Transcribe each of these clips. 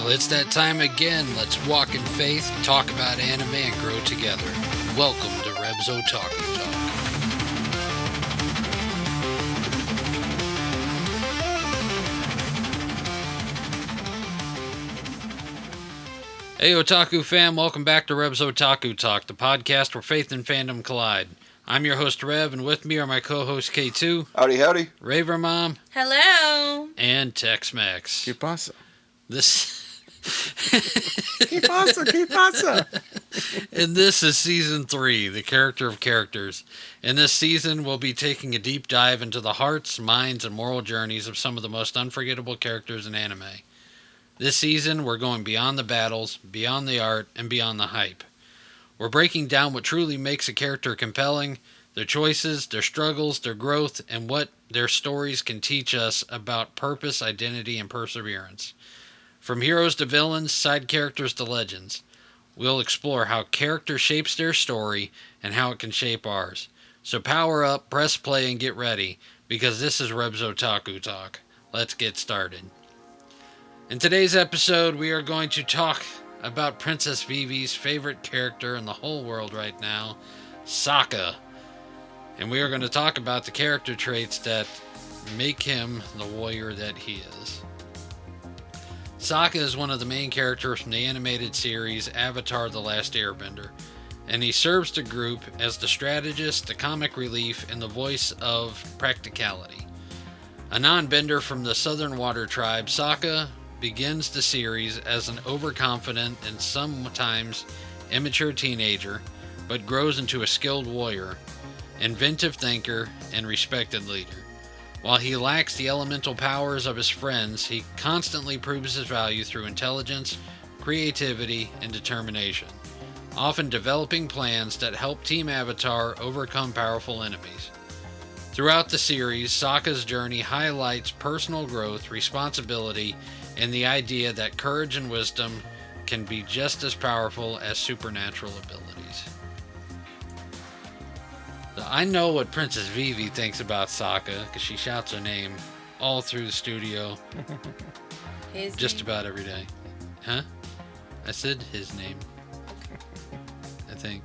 Well, it's that time again. Let's walk in faith, talk about anime, and grow together. Welcome to Reb's Otaku Talk. Hey Otaku fam, welcome back to Reb's Otaku Talk, the podcast where faith and fandom collide. I'm your host Rev, and with me are my co-host K2. Howdy, howdy. Raver Mom. Hello. And Techs-Mechs. ¿Qué pasa? ¿Qué pasa? And this is Season 3, The Character of Characters. In this season, we'll be taking a deep dive into the hearts, minds, and moral journeys of some of the most unforgettable characters in anime. This season, we're going beyond the battles, beyond the art, and beyond the hype. We're breaking down what truly makes a character compelling, their choices, their struggles, their growth, and what their stories can teach us about purpose, identity, and perseverance. From heroes to villains, side characters to legends, we'll explore how character shapes their story and how it can shape ours. So power up, press play, and get ready, because this is Reb's Otaku Talk. Let's get started. In today's episode, we are going to talk about Princess Vivi's favorite character in the whole world right now, Sokka. And we are going to talk about the character traits that make him the warrior that he is. Sokka is one of the main characters from the animated series Avatar: The Last Airbender, and he serves the group as the strategist, the comic relief, and the voice of practicality. A non-bender from the Southern Water Tribe, Sokka begins the series as an overconfident and sometimes immature teenager, but grows into a skilled warrior, inventive thinker, and respected leader. While he lacks the elemental powers of his friends, he constantly proves his value through intelligence, creativity, and determination, often developing plans that help Team Avatar overcome powerful enemies. Throughout the series, Sokka's journey highlights personal growth, responsibility, and the idea that courage and wisdom can be just as powerful as supernatural abilities. I know what Princess Vivi thinks about Sokka, because she shouts her name all through the studio. Just about every day. Huh? I said his name. I think.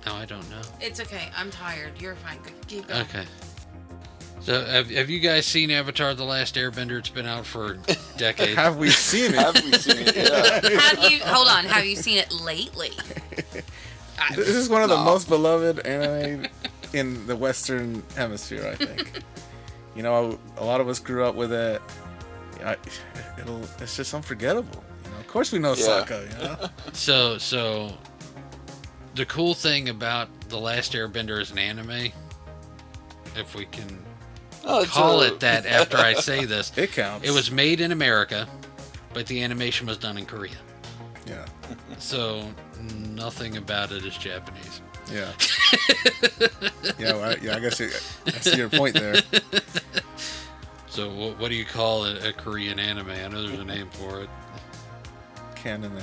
No, I don't know. It's okay. I'm tired. You're fine. Keep going. Okay. So, have you guys seen Avatar: The Last Airbender? It's been out for decades. Have we seen it? Have we seen it? Yeah. Have you seen it lately? This is one of the most beloved anime in the Western Hemisphere, I think. You know, a lot of us grew up with it. It's just unforgettable. You know, of course we know Sokka. You know. So the cool thing about The Last Airbender is an anime, if we can call it that after I say this. It counts. It was made in America, but the animation was done in Korea. Yeah. So nothing about it is Japanese. Yeah. I guess I see your point there. So what do you call a Korean anime? I know there's a name for it. Anime.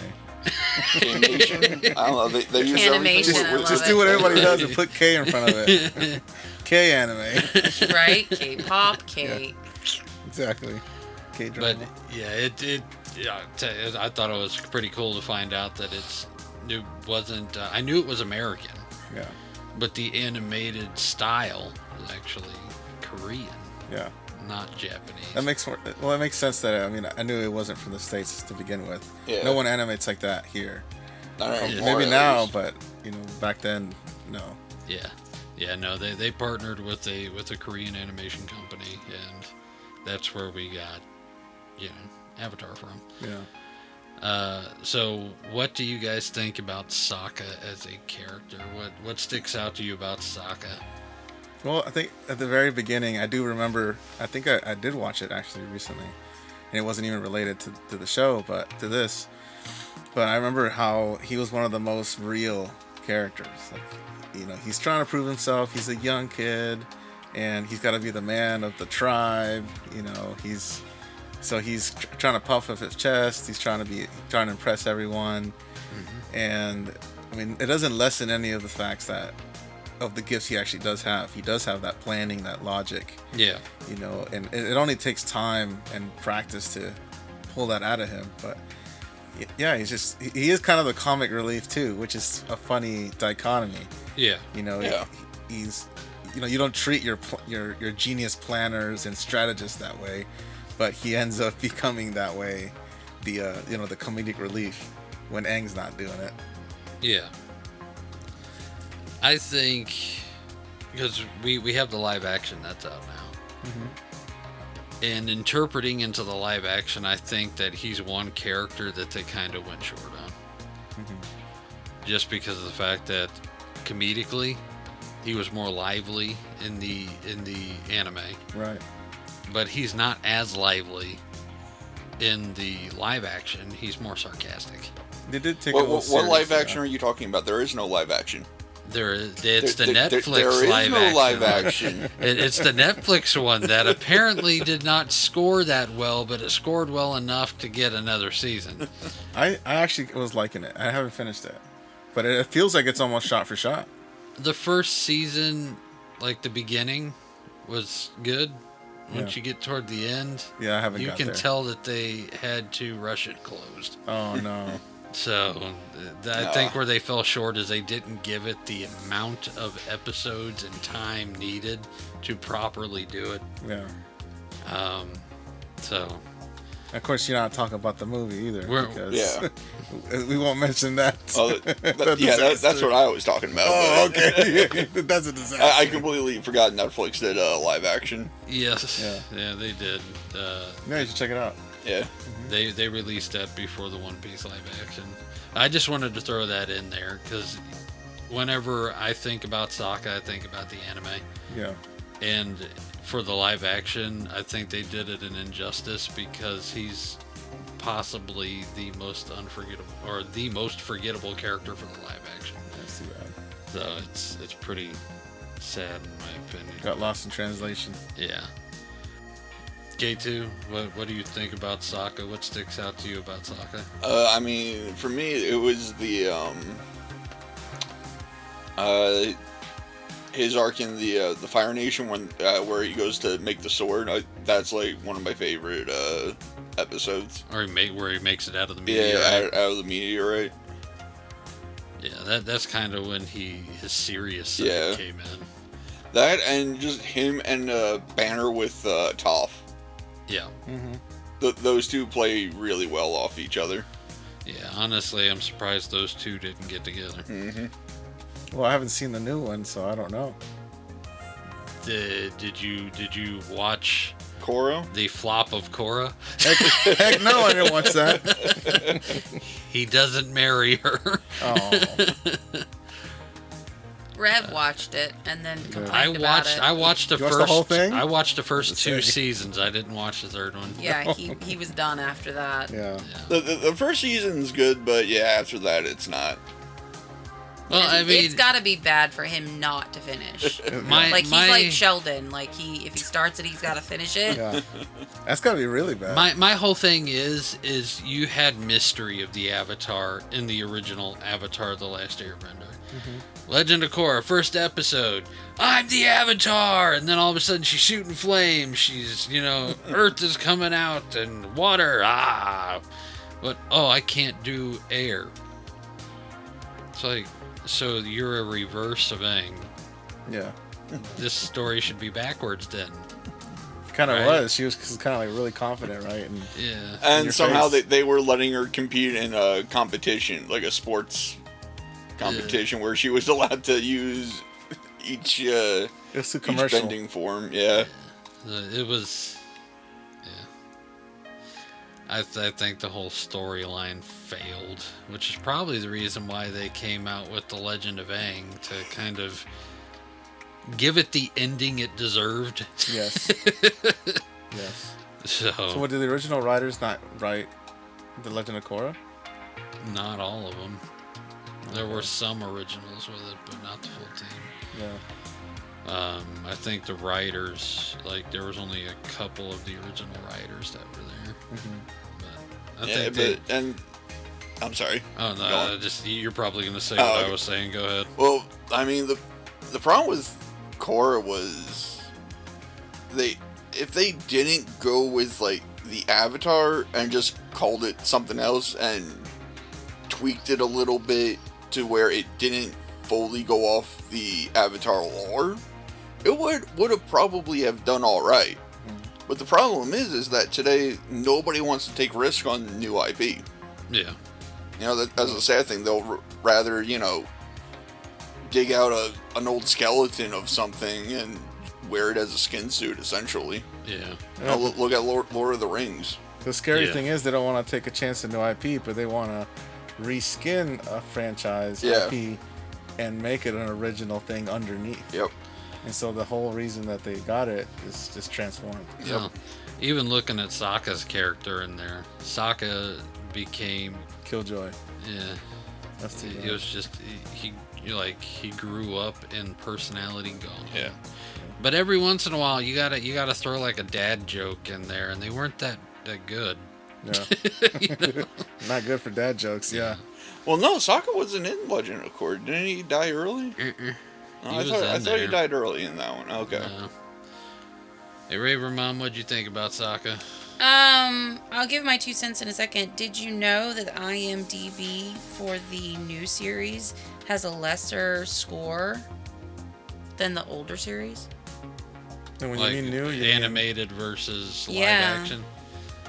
Animation? I don't know. They use Animation, everything. Just do what everybody does and put K in front of it. K anime. Right? K-pop, K. Yeah. Exactly. K drama. But yeah, I thought it was pretty cool to find out that it wasn't. I knew it was American. Yeah. But the animated style is actually Korean. Yeah. Not Japanese. That makes sense that I knew it wasn't from the States to begin with. Yeah. No one animates like that here. Maybe now, but back then, no. Yeah, no, they partnered with a Korean animation company, and that's where we got, Avatar from. Yeah. So what do you guys think about Sokka as a character? What sticks out to you about Sokka? Well, I think at the very beginning, I do remember, I think I did watch it actually recently, and it wasn't even related to the show, but to this. But I remember how he was one of the most real characters. Like, he's trying to prove himself. He's a young kid, and he's got to be the man of the tribe. He's trying to puff up his chest. He's trying to impress everyone. Mm-hmm. And it doesn't lessen any of the facts of the gifts he actually does have. He does have that planning, that logic. Yeah. And it only takes time and practice to pull that out of him. But yeah, he is kind of the comic relief too, which is a funny dichotomy. Yeah. You know, Yeah. he's, you know, you don't treat your genius planners and strategists that way, but he ends up becoming that way, the the comedic relief when Aang's not doing it. Yeah. I think because we have the live action that's out now. And interpreting into the live action, I think that he's one character that they kind of went short on. Just because of the fact that comedically, he was more lively in the anime. Right. But he's not as lively in the live action. He's more sarcastic. They did take What live action are you talking about? There is no live action. It's the Netflix there is live no action. live action. It's the Netflix one that apparently did not score that well, but it scored well enough to get another season. I actually was liking it. I haven't finished it, but it feels like it's almost shot for shot. The first season, like the beginning, was good. Once Yeah. you get toward the end, Yeah, I haven't. you got can there. tell that they had to rush it closed. Oh no. So I think where they fell short is they didn't give it the amount of episodes and time needed to properly do it. Yeah. So Of course, you're not talking about the movie either. We're- Because we won't mention that. Oh, that's what I was talking about. Oh, but okay. That's a disaster. I completely forgot Netflix did live action. yes, Yeah. yeah, they did. Yeah, you should check it out. Yeah. They released that before the One Piece live action. I just wanted to throw that in there because whenever I think about Sokka, I think about the anime. Yeah. And for the live action, I think they did it an injustice because he's possibly the most unforgettable or the most forgettable character for the live action. That's too bad. So it's pretty sad in my opinion. Got lost in translation. Yeah. K2, what do you think about Sokka? What sticks out to you about Sokka? I mean, for me, it was the his arc in the Fire Nation when where he goes to make the sword. That's like one of my favorite episodes. Or where he makes it out of the Yeah, meteorite. out of the meteorite. Yeah, that's kind of when his serious side Yeah. came in. That and just him and Banner with Toph. Yeah. Those two play really well off each other. Yeah, honestly, I'm surprised those two didn't get together. Well, I haven't seen the new one, so I don't know. Did you watch Korra? the flop of Korra? Heck no, I didn't watch that. He doesn't marry her. Oh. Rev watched it and then complained I about it. watched the You watched first the whole thing? I watched the first Let's two see. seasons. I didn't watch the third one. Yeah, he was done after that. Yeah. The first season's good, but yeah, after that, it's not. Well, And I mean, it's got to be bad for him not to finish. my Like he's my, like Sheldon. Like if he starts it, he's got to finish it. Yeah. That's gotta be really bad. my whole thing is you had mystery of the Avatar in the original Avatar: The Last Airbender. Legend of Korra, first episode. I'm the Avatar, and then all of a sudden she's shooting flames. She's Earth is coming out and water. But I can't do air. It's like, so you're a reverse of Aang. Yeah. This story should be backwards then. Kind of Right. was. She was kind of like really confident, right? And Yeah. And your somehow face. they were letting her compete in a competition, like a sports competition, where she was allowed to use each it's too each commercial. bending form. Yeah. It was, yeah. I think the whole storyline failed, which is probably the reason why they came out with the Legend of Aang to kind of give it the ending it deserved. Yes. Yes. So So, what did the original writers not write? The Legend of Korra? not all of them. There were some originals with it, but not the full team. Yeah. I think the writers, like, there was only a couple of the original writers that were there. But I Yeah, think and I'm sorry. oh Go no, on. just you're probably gonna say Oh, what I okay. was saying. Go ahead. Well, I mean the problem with Korra was if they didn't go with like the Avatar and just called it something else and tweaked it a little bit to where it didn't fully go off the Avatar lore, it would have probably have done all right. But the problem is that today nobody wants to take risk on new IP. Yeah. You know, that's a sad thing. They'll rather, you know, dig out an old skeleton of something and wear it as a skin suit, essentially. Yeah. You know, look at Lord of the Rings. The scary thing is they don't want to take a chance on new IP, but they want to reskin a franchise IP and make it an original thing underneath. Yep. And so the whole reason that they got it is just transformed. Yep. Even looking at Sokka's character in there, Sokka became Killjoy. Yeah. That's too It bad. was just he grew up in personality gone. Yeah. But every once in a while, you gotta throw like a dad joke in there, and they weren't that good. Yeah. You know? Not good for dad jokes, yeah. Well, no, Sokka wasn't in Legend of Korra. Didn't he die early? No, He I was thought in he there. died early in that one. Okay. No. Hey, Raver Mom, what'd you think about Sokka? I'll give my 2 cents in a second. Did you know that IMDb for the new series has a lesser score than the older series? And when Like you mean new, you mean animated versus live Yeah. action.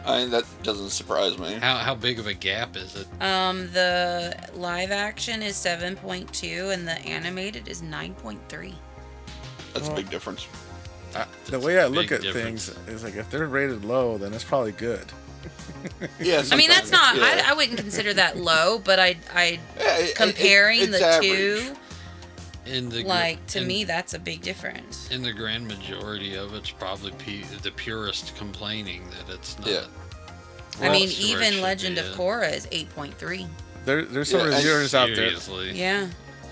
I mean, that doesn't surprise me. How big of a gap is it? The live action is 7.2 and the animated is 9.3. That's a big difference. the way I Big look at difference. things is like if they're rated low, then it's probably good. Yeah. I mean, that's sometimes, not. yeah. I wouldn't consider that low, but I Yeah, comparing it's the average. two, In the like to in, me, that's a big difference. in the grand majority of it's probably the purist complaining that it's not. Yeah. I mean, where it even should Legend be of at. Korra is 8.3. There's some Yeah, and reviewers out there. Seriously. Yeah.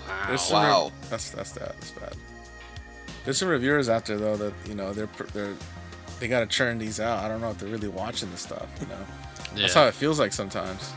Wow. There's some Wow. that's bad. There's some reviewers out there though that they gotta churn these out. I don't know if they're really watching the stuff. You know, Yeah. that's how it feels like sometimes.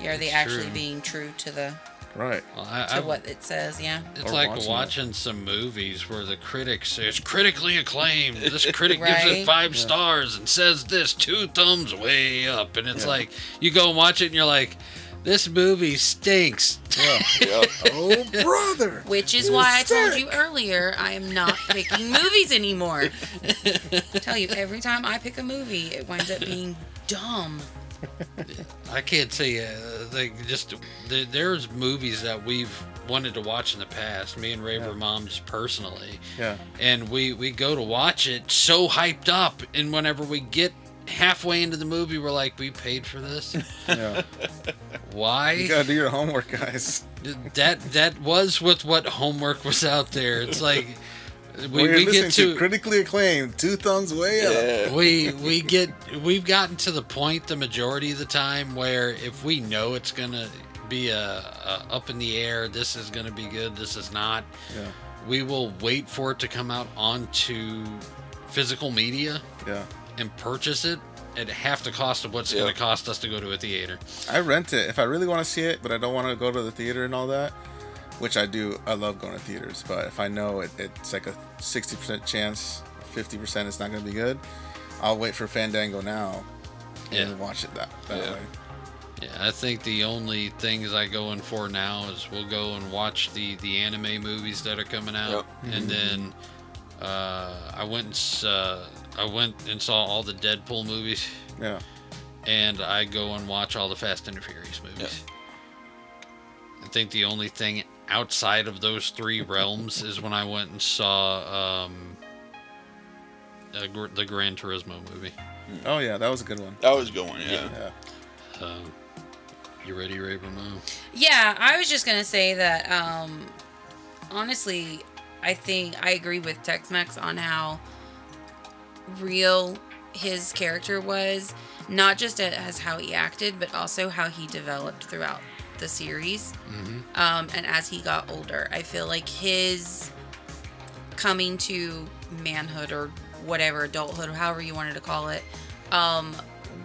Yeah, are they It's actually true. being true to the Right. Well, to what it says? Yeah. It's Or like watching watching some movies where the critic says critically acclaimed. This critic gives it Right. 5 stars and says this 2 thumbs way up, and it's Yeah. like you go and watch it and you're like, this movie stinks. Yeah. Yep. Oh brother. Which is why I told you earlier I am not picking movies anymore. I tell you, every time I pick a movie, it winds up being dumb. I can't say there's movies that we've wanted to watch in the past. Me and Raver Mom just personally, Yeah. and we go to watch it so hyped up, and whenever we get halfway into the movie, we're like, we paid for this. Yeah. Why? You gotta do your homework, guys. That was with what homework was out there. It's like We're we listening get to critically acclaimed, 2 thumbs way up. Yeah. we've gotten to the point the majority of the time where if we know it's gonna be a up in the air, this is gonna be good, this is not, Yeah. we will wait for it to come out onto physical media Yeah. and purchase it at half the cost of what's Yeah. going to cost us to go to a theater. I rent it if I really want to see it, but I don't want to go to the theater and all that, which I do. I love going to theaters, but if I know it's like a 60% chance, 50% it's not going to be good, I'll wait for Fandango now and Yeah. watch it that Yeah. way. Yeah, I think the only things I go in for now is we'll go and watch the anime movies that are coming out, and then I went and saw all the Deadpool movies, Yeah. and I go and watch all the Fast and the Furious movies. I think the only thing outside of those 3 realms is when I went and saw the Gran Turismo movie. Oh yeah, that was a good one. That was going, yeah. Yeah. You ready, Raver Mom? Yeah, I was just gonna say that. Honestly, I think I agree with Techs-Mechs on how real his character was, not just as how he acted, but also how he developed throughout the series. And as he got older, I feel like his coming to manhood or whatever, adulthood, or however you wanted to call it,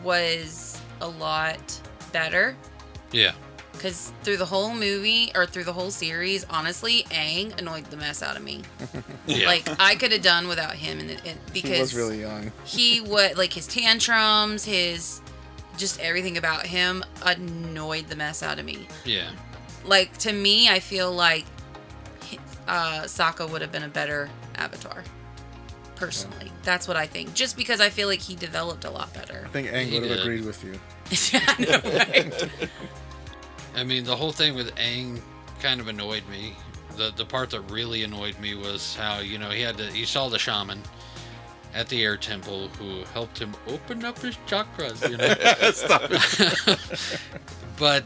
was a lot better. Yeah. Because through the whole movie, or through the whole series, honestly, Aang annoyed the mess out of me. Yeah. Like, I could have done without him, because He was really young. he would, like, his tantrums, just everything about him annoyed the mess out of me. Yeah. Like, to me, I feel like Sokka would have been a better Avatar. Personally. That's what I think. Just because I feel like he developed a lot better. I think Aang He would have did. agreed with you. I know, right? I mean, the whole thing with Aang kind of annoyed me. The part that really annoyed me was how, he saw the shaman at the air temple who helped him open up his chakras, Stop it. But,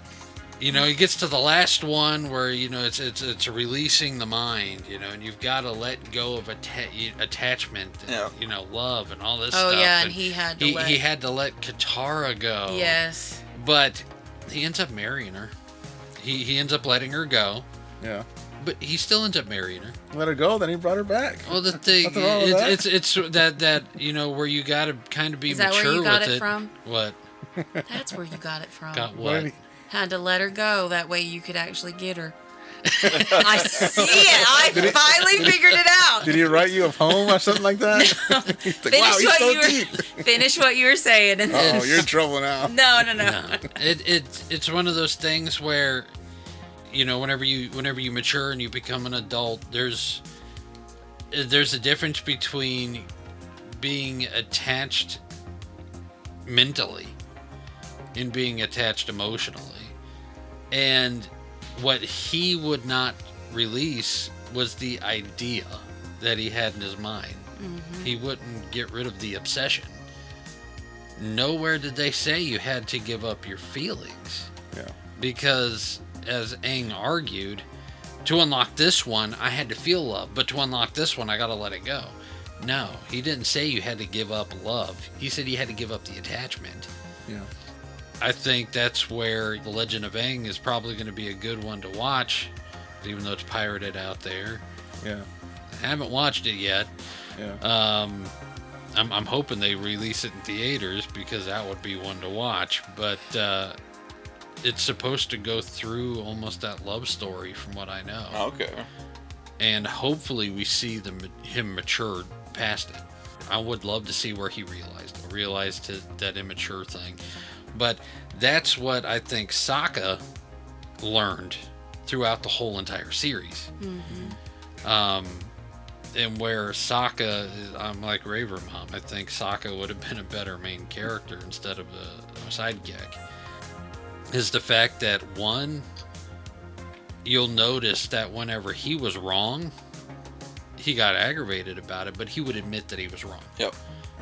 he gets to the last one where, it's releasing the mind, and you've got to let go of attachment and, love and all this Oh, stuff. yeah, and he had to he had to let Katara go. Yes. But he ends up marrying her. He ends up letting her go. Yeah. But he still ends up marrying her. Let her go, then he brought her back. Well, the thing, Nothing wrong with that. it's that where you got to kind of be Is that mature where you got with it it. from? What? That's where you got it from. Got What what? did Had to let her go. That way you could actually get her. I see it. I finally figured it out. Did he write you a poem or something like that? He's like, Finish wow, he's what so you were deep. finish what you were saying. And then, Oh, you're in trouble now. no. No, it's one of those things where, whenever you mature and you become an adult, there's a difference between being attached mentally and being attached emotionally. And what he would not release was the idea that he had in his mind. Mm-hmm. He wouldn't get rid of the obsession. Nowhere did they say you had to give up your feelings. Yeah. Because, as Aang argued, to unlock this one, I had to feel love, but to unlock this one, I gotta let it go. No, he didn't say you had to give up love. He said you had to give up the attachment. Yeah. I think that's where The Legend of Aang is probably going to be a good one to watch, even though it's pirated out there. Yeah. I haven't watched it yet. Yeah. I'm hoping they release it in theaters because that would be one to watch. But it's supposed to go through almost that love story, from what I know. Okay. And hopefully we see him matured past it. I would love to see where he realized that immature thing. But that's what I think Sokka learned throughout the whole entire series. Mm-hmm. And where Sokka, I'm like Raver Mom, I think Sokka would have been a better main character instead of a sidekick. Is the fact that, one, you'll notice that whenever he was wrong, he got aggravated about it, but he would admit that he was wrong. Yep.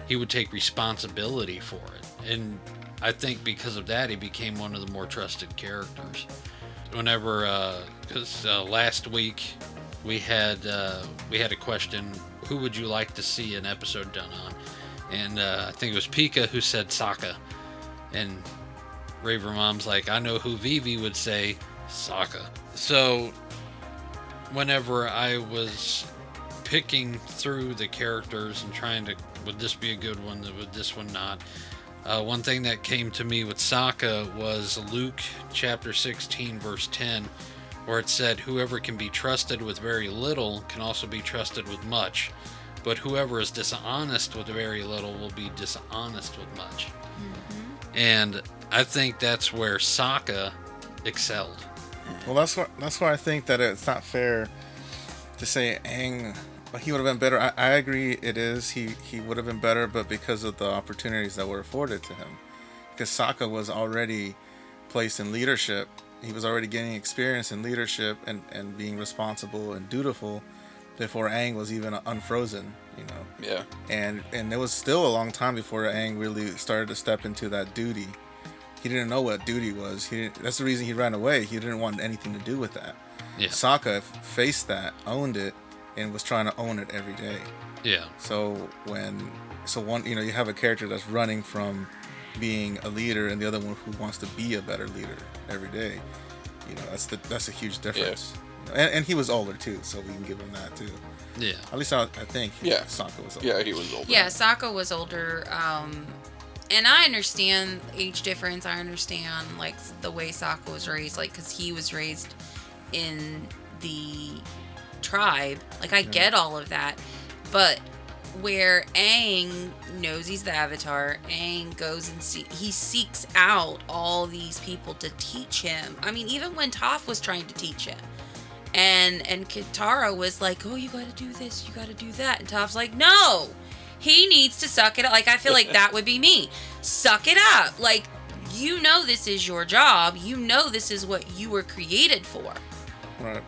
He would take responsibility for it. And I think because of that, he became one of the more trusted characters. Whenever, because last week we had a question, who would you like to see an episode done on? And I think it was Pika who said Sokka. And Raver Mom's like, I know who Vivi would say, Sokka. So whenever I was picking through the characters and trying to, would this be a good one, would this one not? One thing that came to me with Sokka was Luke chapter 16 verse 10, where it said, whoever can be trusted with very little can also be trusted with much, but whoever is dishonest with very little will be dishonest with much. Mm-hmm. And I think that's where Sokka excelled. Well, that's why I think that it's not fair to say Aang, he would have been better. I agree, it is. He would have been better, but because of the opportunities that were afforded to him. Because Sokka was already placed in leadership. He was already gaining experience in leadership and being responsible and dutiful before Aang was even unfrozen, Yeah. And it was still a long time before Aang really started to step into that duty. He didn't know what duty was. That's the reason he ran away. He didn't want anything to do with that. Yeah. Sokka faced that, owned it, and was trying to own it every day. Yeah. So one, you have a character that's running from being a leader, and the other one who wants to be a better leader every day. That's a huge difference. And he was older too, so we can give him that too. Yeah. At least I think. Yeah. Sokka was older. Yeah, he was older. Yeah, Sokka was older. And I understand age difference. I understand, like, the way Sokka was raised, like, because he was raised in the tribe. Like, I get all of that. But where Aang knows he's the Avatar, Aang goes and he seeks out all these people to teach him. I mean, even when Toph was trying to teach him, and Katara was like, "Oh, you gotta do this, you gotta do that," and Toph's like, "No, he needs to suck it up." Like, I feel like that would be me. Suck it up. Like, you know this is your job. You know this is what you were created for. Right.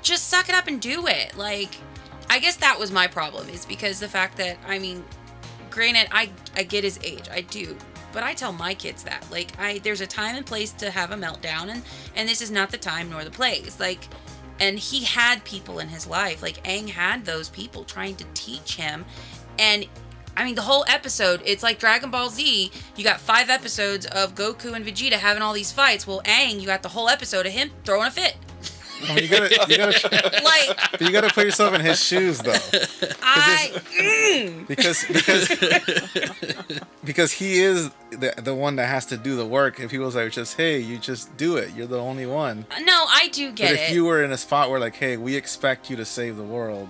Just suck it up and do it. Like, I guess that was my problem, is because the fact that, I mean, granted, I get his age. I do. But I tell my kids that. Like, there's a time and place to have a meltdown, and this is not the time nor the place. Like, and he had people in his life. Like, Aang had those people trying to teach him. And, I mean, the whole episode, it's like Dragon Ball Z. You got 5 episodes of Goku and Vegeta having all these fights. Well, Aang, you got the whole episode of him throwing a fit. Well, you gotta Like, you gotta put yourself in his shoes, though. Because he is the one that has to do the work. If he was like, just, hey, you just do it, you're the only one. No, I do get but it. if you were in a spot where, like, hey, we expect you to save the world,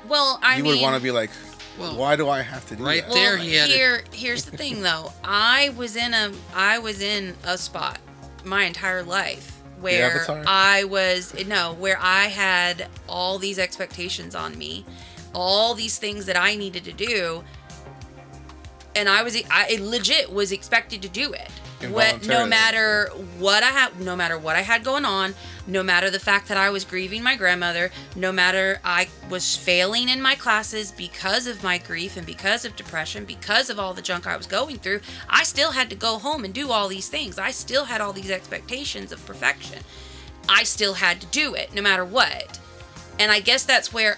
well, you would want to be like, well, why do I have to do right that? there, well, here's the thing, though. I was in a spot my entire life where where I had all these expectations on me, all these things that I needed to do, and I legit was expected to do it. No matter what I had going on, no matter the fact that I was grieving my grandmother, no matter I was failing in my classes because of my grief and because of depression, because of all the junk I was going through, I still had to go home and do all these things. I still had all these expectations of perfection. I still had to do it, no matter what. And I guess that's where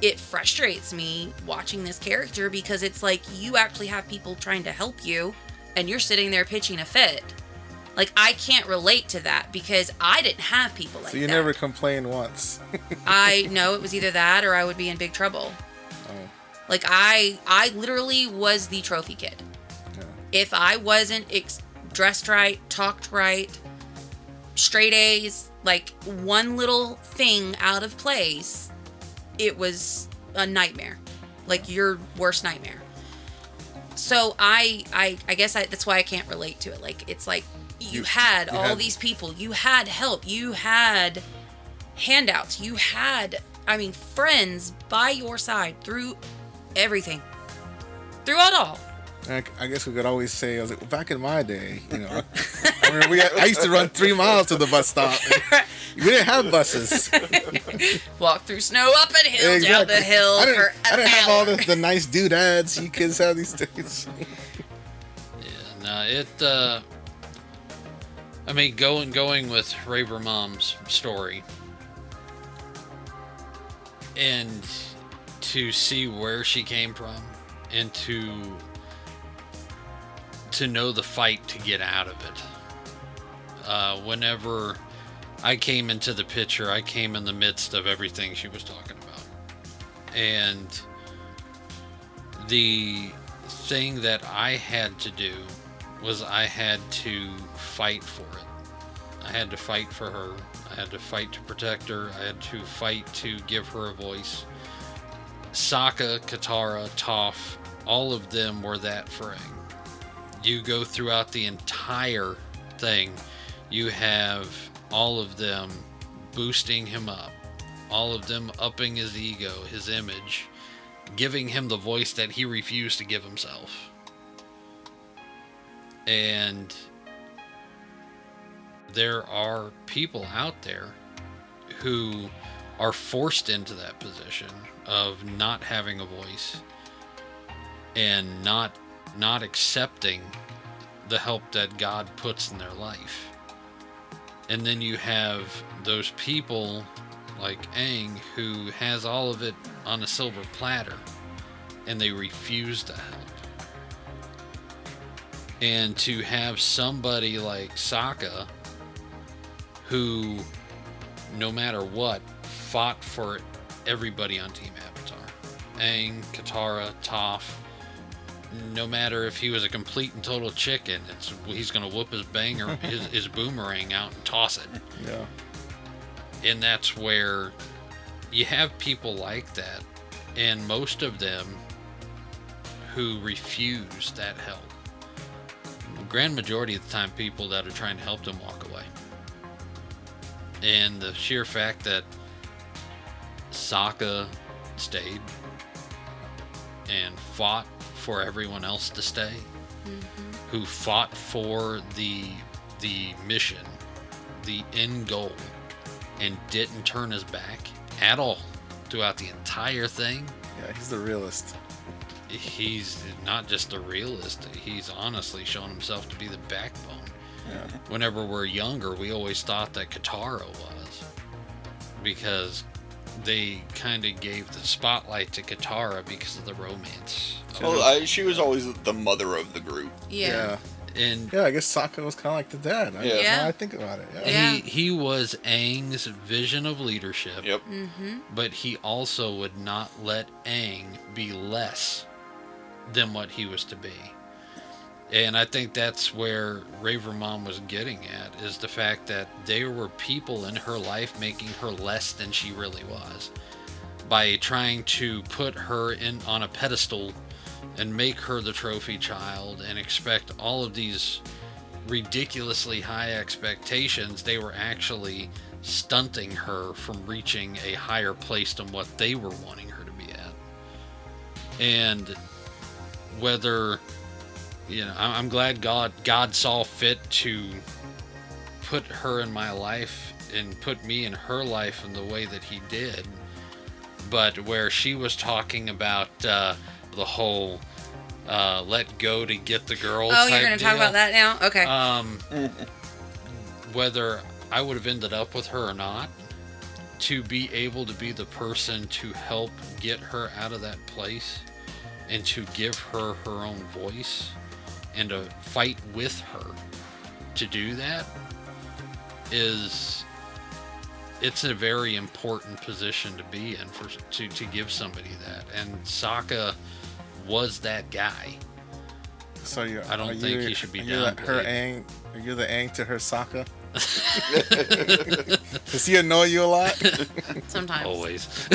it frustrates me watching this character, because it's like, you actually have people trying to help you, and you're sitting there pitching a fit. Like, I can't relate to that because I didn't have people like that. So you never complained once. I know it was either that or I would be in big trouble. Oh. Like, I literally was the trophy kid. Yeah. If I wasn't dressed right, talked right, straight A's, like one little thing out of place, it was a nightmare. Like, your worst nightmare. So I guess that's why I can't relate to it. Like, it's like you had these people, you had help, you had handouts, you had, I mean, friends by your side through everything, through it all. I guess we could always say, I was like, back in my day, you know, I remember I used to run 3 miles to the bus stop. We didn't have buses. Walk through snow, up a hill, down the hill for an hour. I didn't have all the nice doodads you kids have these days. Yeah, no, I mean, going with Raver Mom's story, and to see where she came from, and to know the fight to get out of it. Whenever I came into the picture, I came in the midst of everything she was talking about. And the thing that I had to do was I had to fight for it. I had to fight for her. I had to fight to protect her. I had to fight to give her a voice. Sokka, Katara, Toph, all of them were that for Aang. You go throughout the entire thing, you have all of them boosting him up, all of them upping his ego, his image, giving him the voice that he refused to give himself. And there are people out there who are forced into that position of not having a voice and not accepting the help that God puts in their life. And then you have those people like Aang who has all of it on a silver platter and they refuse to help. And to have somebody like Sokka who, no matter what, fought for everybody on Team Avatar. Aang, Katara, Toph, no matter if he was a complete and total chicken, he's going to whoop his banger, his boomerang out and toss it. Yeah. And that's where you have people like that, and most of them who refuse that help. The grand majority of the time, people that are trying to help them walk away. And the sheer fact that Sokka stayed and fought for everyone else to stay, who fought for the mission, the end goal, and didn't turn his back at all throughout the entire thing. Yeah, he's the realist. He's not just a realist, he's honestly shown himself to be the backbone. Yeah. Whenever we're younger, we always thought that Katara was, because they kind of gave the spotlight to Katara because of the romance. Well, she was always the mother of the group. Yeah. And Yeah, I guess Sokka was kind of like the dad. Yeah. Now I think about it. Yeah. Yeah. he was Aang's vision of leadership. Yep. But he also would not let Aang be less than what he was to be. And I think that's where Raver Mom was getting at, is the fact that there were people in her life making her less than she really was, by trying to put her on a pedestal and make her the trophy child and expect all of these ridiculously high expectations. They were actually stunting her from reaching a higher place than what they were wanting her to be at. And whether, I'm glad God saw fit to put her in my life and put me in her life in the way that he did. But where she was talking about the whole let go to get the girl. Oh, you're going to talk about that now? Okay. Whether I would have ended up with her or not, to be able to be the person to help get her out of that place and to give her her own voice and to fight with her to do that it's a very important position to be in to give somebody that. And Sokka was that guy. So I don't think he should be downplayed. downplayed. Aang, are you the Aang to her Sokka? Does he annoy you a lot? Sometimes. Always.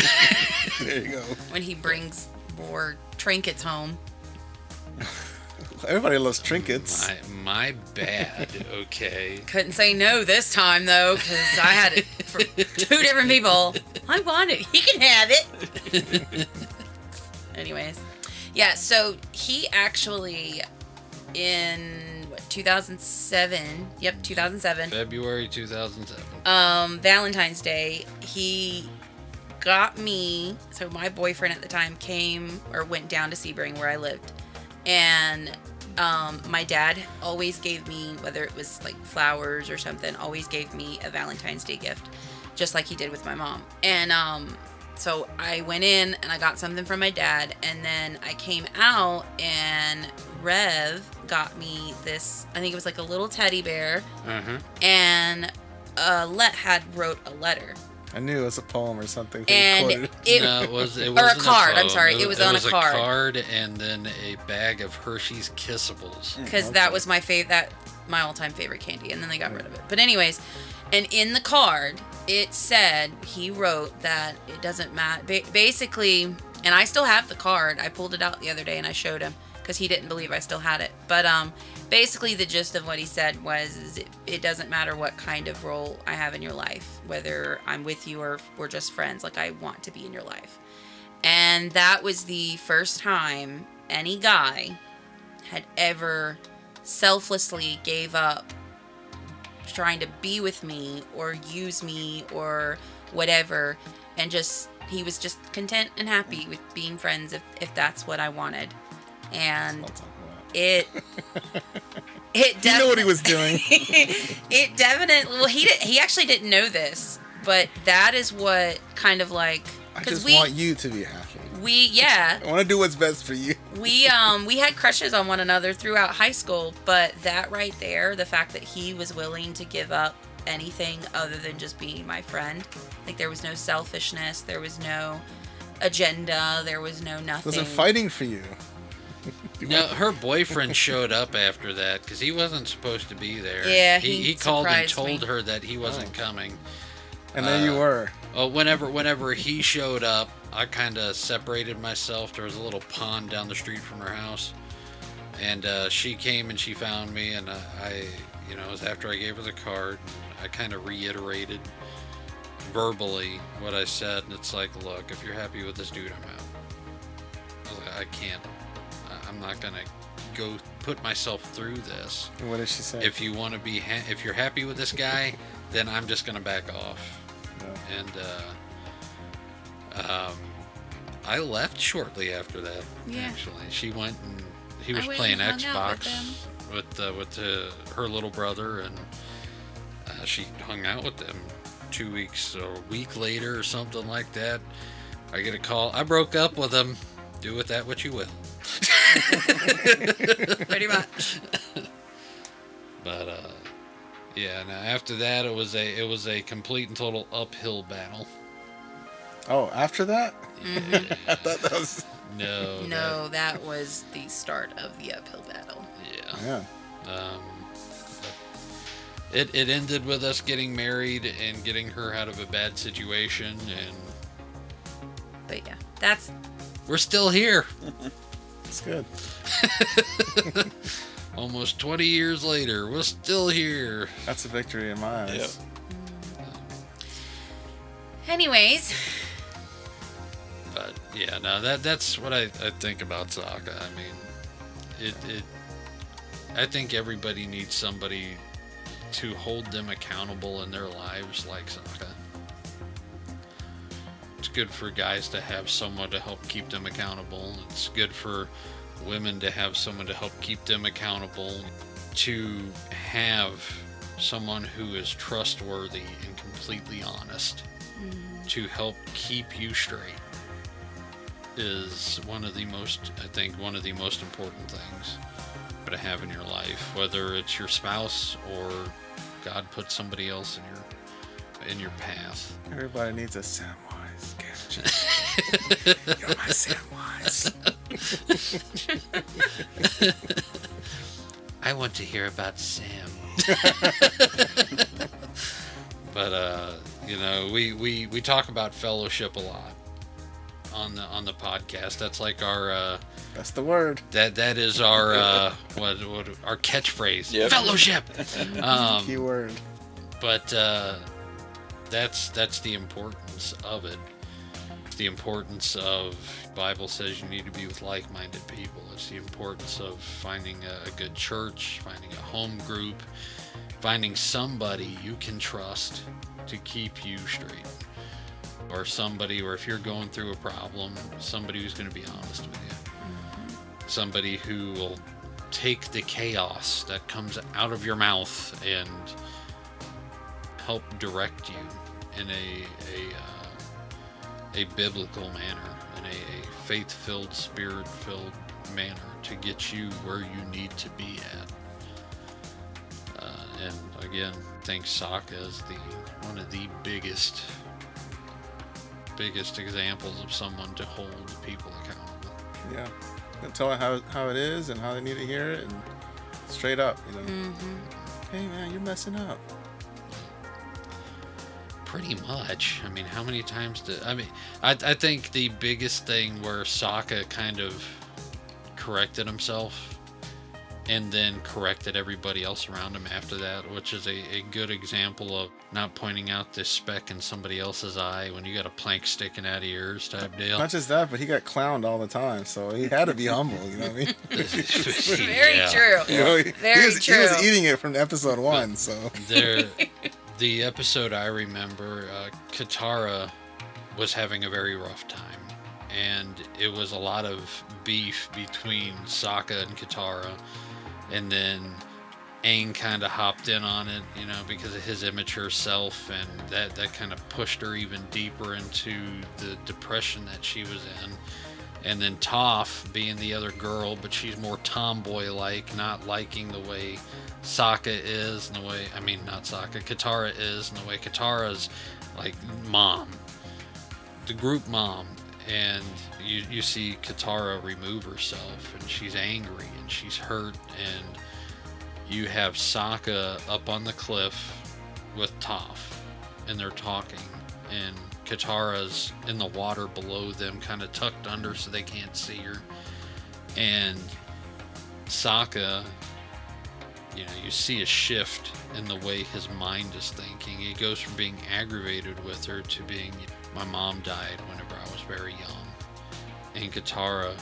There you go. When he brings more trinkets home. Everybody loves trinkets. My bad. Okay. Couldn't say no this time, though, because I had it for 2 different people. I want it. He can have it. Anyways. Yeah, so he actually, in 2007. Yep, 2007. February 2007. Valentine's Day, he got me. So my boyfriend at the time went down to Sebring where I lived, and my dad always gave me, whether it was like flowers or something, always gave me a Valentine's Day gift, just like he did with my mom. And so I went in and I got something from my dad, and then I came out and Rev got me this, I think it was like a little teddy bear, and wrote a letter. I knew it was a poem or something. And it was or a card. I'm sorry, it was on a card. A card and then a bag of Hershey's Kissables. Because that was my my all-time favorite candy, and then they got rid of it. But anyways, and in the card it said, he wrote that it doesn't matter. Basically, and I still have the card. I pulled it out the other day and I showed him because he didn't believe I still had it. But basically the gist of what he said was, it doesn't matter what kind of role I have in your life, whether I'm with you or we're just friends, like I want to be in your life. And that was the first time any guy had ever selflessly gave up trying to be with me or use me or whatever, and he was just content and happy with being friends if that's what I wanted. And it you know what he was doing. It definitely, well, he actually didn't know this, but that is what kind of like, I just want you to be happy. I want to do what's best for you. We had crushes on one another throughout high school, but that right there, the fact that he was willing to give up anything other than just being my friend, like there was no selfishness, there was no agenda, there was no nothing. Wasn't fighting for you. No, her boyfriend showed up after that because he wasn't supposed to be there. Yeah, he called and surprised told me. her that he wasn't coming. And there you were. Oh, whenever he showed up, I kind of separated myself. There was a little pond down the street from her house, and she came and she found me, and I it was after I gave her the card. I kind of reiterated verbally what I said, and it's like, look, if you're happy with this dude, I'm out. I was like, I can't. I'm not gonna go put myself through this. And what did she say? If you want to be, if you're happy with this guy, then I'm just gonna back off. Yeah. And I left shortly after that. Yeah. Actually, she went and he was went playing and hung out Xbox with her little brother, and she hung out with them 2 weeks or a week later or something like that. I get a call. I broke up with him. Do with that what you will. Pretty much. But yeah. Now after that, it was a complete and total uphill battle. Oh, after that? Yeah. I thought that was. No. That was the start of the uphill battle. Yeah. Yeah. It ended with us getting married and getting her out of a bad situation, and But yeah, that's we're still here. It's good. Almost 20 years later, we're still here. That's a victory in my eyes. anyways. But yeah, no, that's what I think about Sokka. I mean, I think everybody needs somebody to hold them accountable in their lives like Sokka. It's good for guys to have someone to help keep them accountable. It's good for women to have someone to help keep them accountable. To have someone who is trustworthy and completely honest to help keep you straight is one of the most important things to have in your life, whether it's your spouse or God put somebody else in your path. Everybody needs a Samwise gadget. You're my Samwise. I want to hear about Sam. But we talk about fellowship a lot on the podcast. That's like our That's the word. that is our what our catchphrase. Yep. Fellowship. Key word. But that's the importance of it. The importance of Bible says you need to be with like-minded people. It's the importance of finding a good church, finding a home group, finding somebody you can trust to keep you straight, or somebody, or if you're going through a problem, somebody who's going to be honest with you, somebody who will take the chaos that comes out of your mouth and help direct you in a biblical manner, in a faith-filled, spirit-filled manner to get you where you need to be at. And again, I think Sokka is one of the biggest examples of someone to hold people accountable. Yeah. And tell it how it is and how they need to hear it, and straight up, Hey man, you're messing up. Pretty much. I mean, how many times I think the biggest thing where Sokka kind of corrected himself and then corrected everybody else around him after that, which is a good example of not pointing out this speck in somebody else's eye when you got a plank sticking out of yours type deal. Not just that, but he got clowned all the time, so he had to be humble, you know what I mean? Very Yeah. true. You know, Very he true. was eating it from episode 1, so. The episode I remember, Katara was having a very rough time, and it was a lot of beef between Sokka and Katara, and then Aang kind of hopped in on it, because of his immature self, and that kind of pushed her even deeper into the depression that she was in. And then Toph, being the other girl, but she's more tomboy-like, not liking the way Sokka is, and the way, not Sokka, Katara is, and the way Katara's like mom, the group mom, and you see Katara remove herself, and she's angry and she's hurt, and you have Sokka up on the cliff with Toph, and they're talking, and Katara's in the water below them, kind of tucked under so they can't see her, and Sokka, you see a shift in the way his mind is thinking. He goes from being aggravated with her to being, my mom died whenever I was very young, and Katara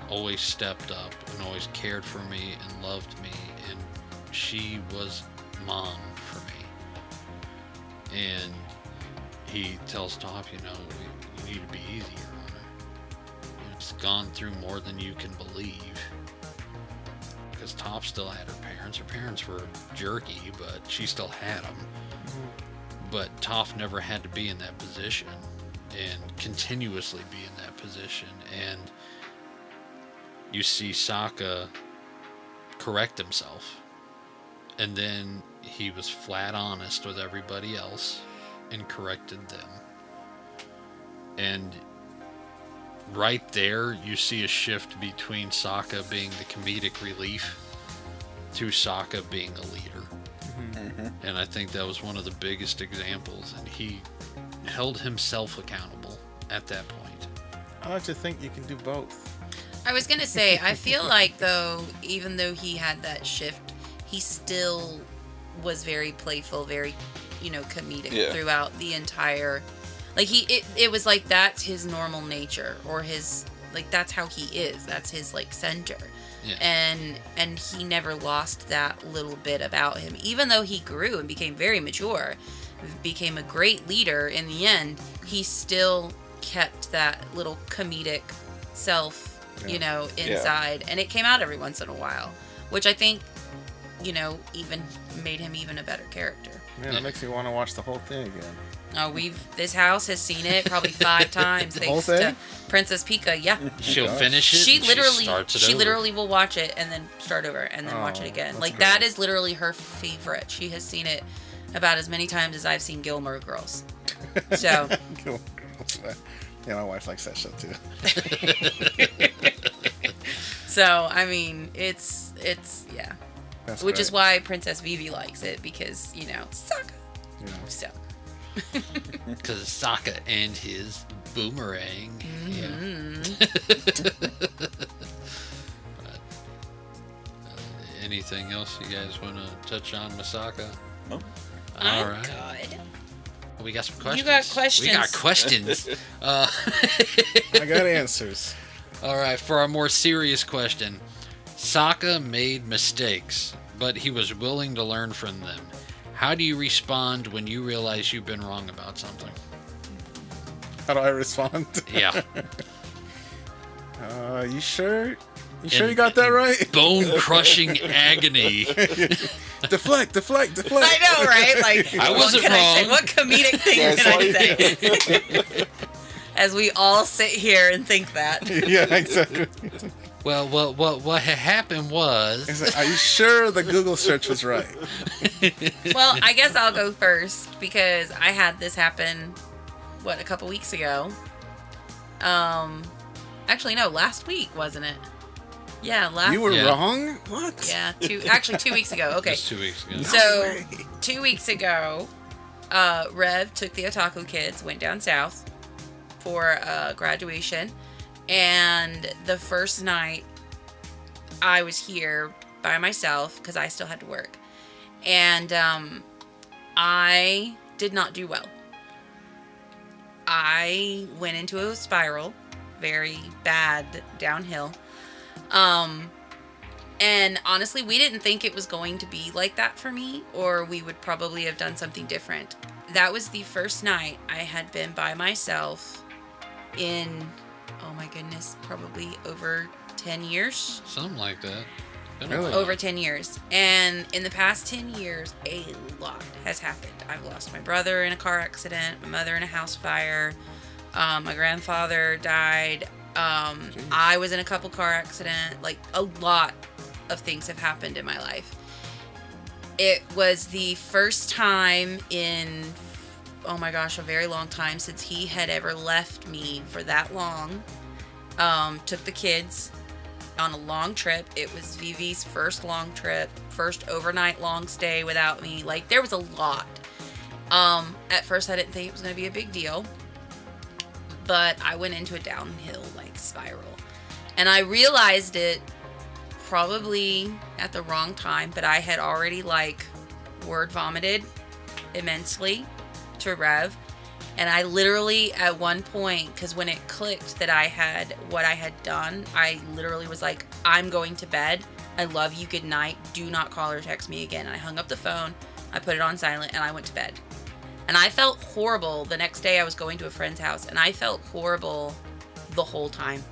always stepped up and always cared for me and loved me, and she was mom for me. And he tells Toph, you need to be easier on her. It's gone through more than you can believe. Because Toph still had her parents. Her parents were jerky, but she still had them. But Toph never had to be in that position and continuously be in that position. And you see Sokka correct himself. And then he was flat honest with everybody else and corrected them. And right there, you see a shift between Sokka being the comedic relief to Sokka being a leader. Mm-hmm. And I think that was one of the biggest examples, and he held himself accountable at that point. I like to think you can do both. I was gonna say, I feel like though, even though he had that shift, he still was very playful, very, comedic throughout the entire. Like it was like that's his normal nature, or his that's how he is. That's his center. Yeah. And he never lost that little bit about him, even though he grew and became very mature, became a great leader. In the end, he still kept that little comedic self, inside, and it came out every once in a while, which I think, even made him even a better character. Man, that makes me want to watch the whole thing again. Oh, this house has seen it probably 5 times thanks to Princess Pika. Yeah, she'll finish it. She She literally will watch it and then start over and then watch it again. That is literally her favorite. She has seen it about as many times as I've seen Gilmore Girls. So. Gilmore Girls. Yeah, my wife likes that show too. So I mean, it's yeah. That's Which great. is why Princess Vivi likes it, because Sokka. Yeah. So. Because Sokka and his boomerang. Mm-hmm. But, anything else you guys want to touch on, Masaka? No. All right. Good. We got some questions. You got questions. We got questions. I got answers. All right, for our more serious question, Sokka made mistakes, but he was willing to learn from them. How do you respond when you realize you've been wrong about something? How do I respond? Yeah. You sure? You sure you got that right? Bone-crushing agony. Deflect. I know, right? I wasn't what can wrong. I say? What comedic thing can I say? As we all sit here and think that. Yeah, exactly. Well, what had happened was... It's like, are you sure the Google search was right? Well, I guess I'll go first, because I had this happen, a couple weeks ago. Actually, no, last week, wasn't it? Yeah, last. You were wrong? What? Yeah, 2 weeks ago. Okay. Just 2 weeks ago. So, 2 weeks ago, Rev took the Otaku kids, went down south for graduation, and the first night I was here by myself because I still had to work, and I did not do well. I went into a spiral, very bad downhill. And honestly, we didn't think it was going to be like that for me, or we would probably have done something different. That was the first night I had been by myself in, oh my goodness, probably over 10 years. Something like that. Really? Over 10 years. And in the past 10 years, a lot has happened. I've lost my brother in a car accident, my mother in a house fire, my grandfather died. I was in a couple car accidents. Like, a lot of things have happened in my life. It was the first time in oh my gosh, a very long time since he had ever left me for that long. Took the kids on a long trip. It was Vivi's first long trip, first overnight long stay without me. Like, there was a lot. At first I didn't think it was going to be a big deal, but I went into a downhill, like, spiral. And I realized it probably at the wrong time, but I had already, like, word vomited immensely to Rev. And I literally, at one point, because when it clicked that I had what I had done, I literally was like, I'm going to bed. I love you. Good night. Do not call or text me again. And I hung up the phone. I put it on silent and I went to bed. And I felt horrible. The next day I was going to a friend's house and I felt horrible the whole time.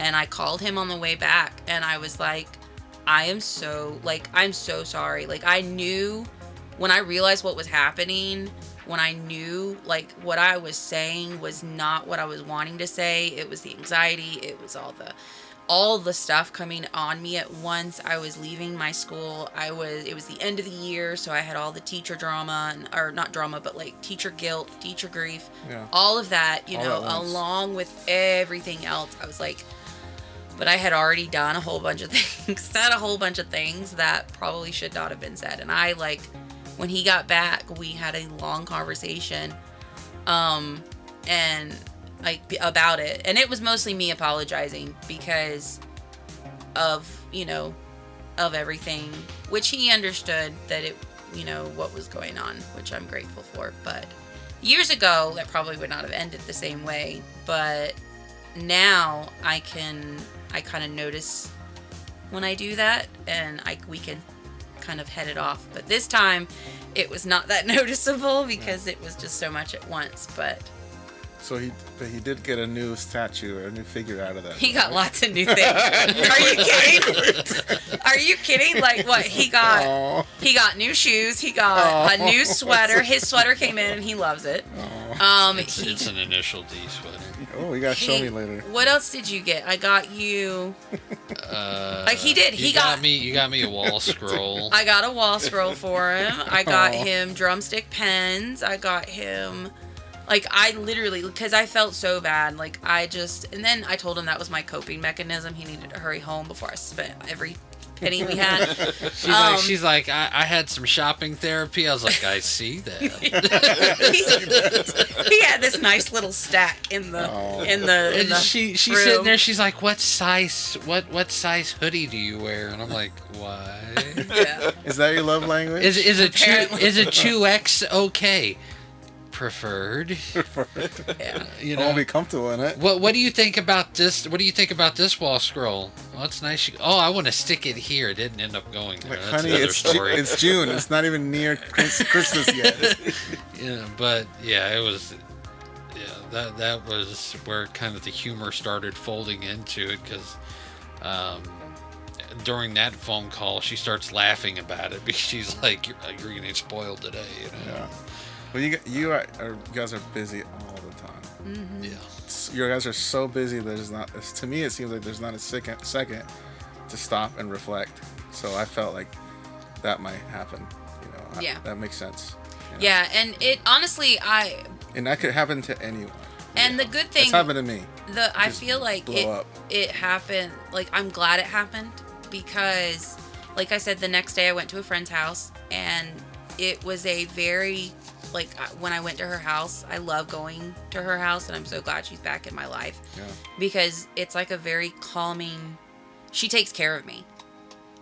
And I called him on the way back and I was like, I'm so sorry. Like, I knew when I realized what was happening, when I knew, like, what I was saying was not what I was wanting to say. It was the anxiety. It was all the stuff coming on me at once. I was leaving my school. It was the end of the year, so I had all the teacher drama, or not drama, but like teacher guilt, teacher grief, all of that, along with everything else. I was like, but I had already done a whole bunch of things, said a whole bunch of things that probably should not have been said. And I, like, when he got back, we had a long conversation, and like, about it. And it was mostly me apologizing because of everything, which he understood that it, what was going on, which I'm grateful for. But years ago, that probably would not have ended the same way. But now I kind of notice when I do that, and we can kind of head it off. But this time it was not that noticeable because it was just so much at once. But so he did get a new statue or a new figure out of that. He got lots of new things. Are you kidding? Are you kidding? Like, what he got? Aww. He got new shoes. He got a new sweater. His sweater came in and he loves it. It's an initial D sweater. Oh, you gotta show me later. What else did you get? I got you. Like, he did. You got me a wall scroll. I got a wall scroll for him. I got him drumstick pens. I got him. Like, I literally, because I felt so bad. Like, and then I told him that was my coping mechanism. He needed to hurry home before I spent every penny we had. She's like, I had some shopping therapy. I was like, I see that. He had this nice little stack in the she's room. sitting there. She's like, what size hoodie do you wear? And I'm like, why? Yeah. Is that your love language? Is it 2X okay? Preferred. Yeah. I won't be comfortable in it. What do you think about this? What do you think about this wall scroll? Well, it's nice. I want to stick it here. It didn't end up going there. Like, That's honey, another story. It's June. It's not even near Christmas yet. But yeah, it was. Yeah, that was where kind of the humor started folding into it, because during that phone call, she starts laughing about it because she's like, "You're getting spoiled today," Yeah. Well, you guys are busy all the time. Mm-hmm. Yeah. You guys are so busy that there's not. To me, it seems like there's not a second to stop and reflect. So I felt like that might happen. That makes sense. Yeah, and it honestly, and that could happen to anyone. And the good thing, it's happened to me. I feel like it happened. Like, I'm glad it happened because, like I said, the next day I went to a friend's house and it was a very, like, when I went to her house, I love going to her house and I'm so glad she's back in my life. Yeah. Because it's like a very calming, she takes care of me.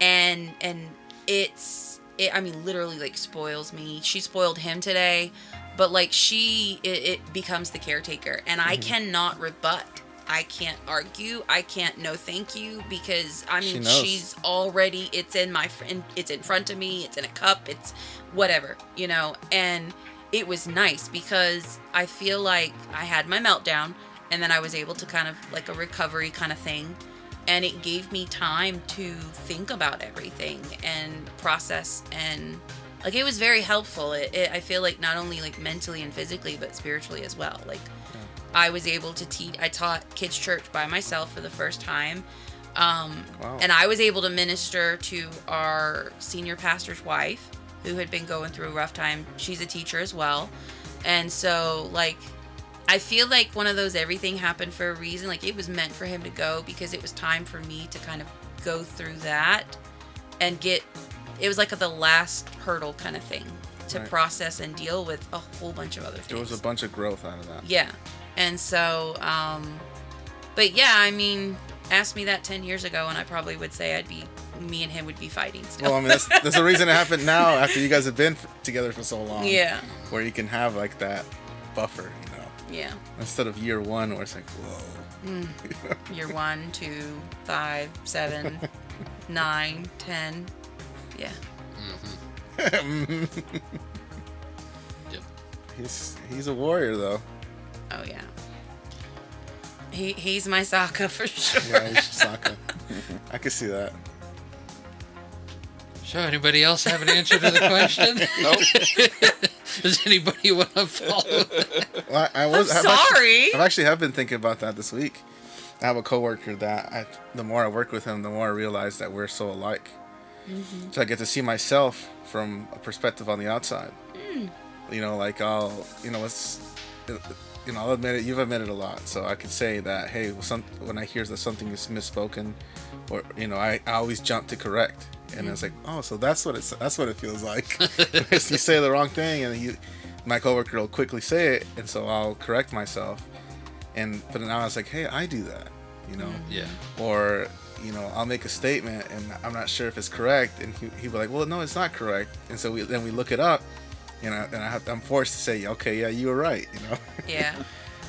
And I mean, literally, like, spoils me. She spoiled him today, but, like, it becomes the caretaker. And I cannot rebut. I can't argue. I can't no thank you because, I mean, she's already, it's in front of me. It's in a cup. It's whatever, and it was nice because I feel like I had my meltdown and then I was able to kind of, like, a recovery kind of thing. And it gave me time to think about everything and process, and, like, it was very helpful. I feel like not only, like, mentally and physically, but spiritually as well. Like, I was able to I taught kids church by myself for the first time. Wow. And I was able to minister to our senior pastor's wife, who had been going through a rough time. She's a teacher as well. And so, like, I feel like one of those everything happened for a reason. Like, it was meant for him to go because it was time for me to kind of go through that and get, it was like the last hurdle kind of thing to process and deal with a whole bunch of other things. There was a bunch of growth out of that. Yeah. And so, but yeah, I mean, ask me that 10 years ago and I probably would say me and him would be fighting still. Well, I mean, that's the reason it happened now after you guys have been together for so long. Yeah. Where you can have like that buffer, you know. Yeah. Instead of year one where it's like, whoa. Year 1, 2, 5, 7, 9, 10. Yeah. Yep. He's a warrior though. Oh yeah. He's my Sokka for sure. Yeah, he's Sokka. I can see that. So, anybody else have an answer to the question? Nope. Does anybody want to follow that? Well, I'm sorry. I've actually been thinking about that this week. I have a coworker that the more I work with him, the more I realize that we're so alike. Mm-hmm. So I get to see myself from a perspective on the outside. You know, like I'll admit it. You've admitted a lot, so I can say that. Hey, when I hear that something is misspoken, or I always jump to correct, and it's like, oh, so that's what it feels like. You say the wrong thing, and my coworker will quickly say it, and so I'll correct myself. But now I was like, hey, I do that, you know. Yeah. Or I'll make a statement and I'm not sure if it's correct, and he'll be like, well, no, it's not correct, and so we look it up. I'm forced to say, okay, yeah, you were right, Yeah.